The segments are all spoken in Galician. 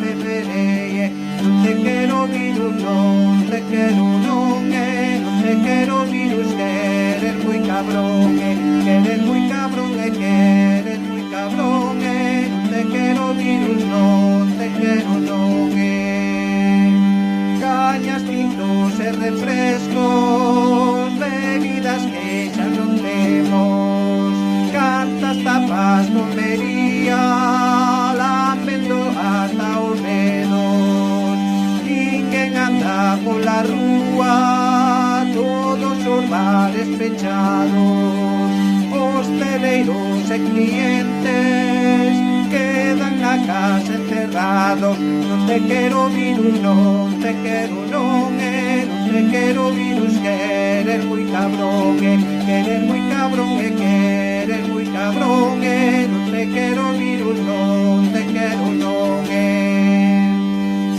beberé. Non te quero virus, non te quero non non te quero virus, que eres moi cabrón, que eres moi cabrón, que eres moi cabrón, non te quero virus, non te quero non cañas, tintos e refrescos, bebidas que xa non temos, cantas tapas non vería, lambendo ata os dedos, ninguén anda pola rúa, todos os bares pechados, hosteleiros e clientes quedan na casa encerrados. Non te quero virus, non te quero non te quero virus, que eres moi cabrón, que eres moi cabrón, que eres moi cabrón, non te quero virus, non te quero non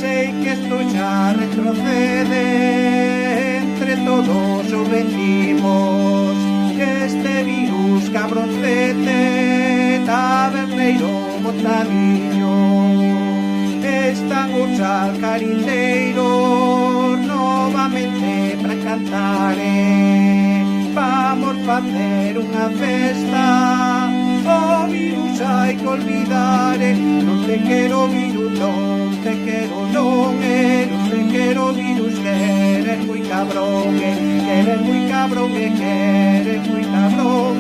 sei que isto xa retrocede, entre todos o vencimos, que este virus cabroncete taberneiro botadiño, están os alcarindeiros novamente para cantar, vamos facer unha festa, o virus hai que olvidar, non te quero virus, non te quero non te quero virus, que eres moi cabrón, que eres moi cabrón, que eres moi cabrón,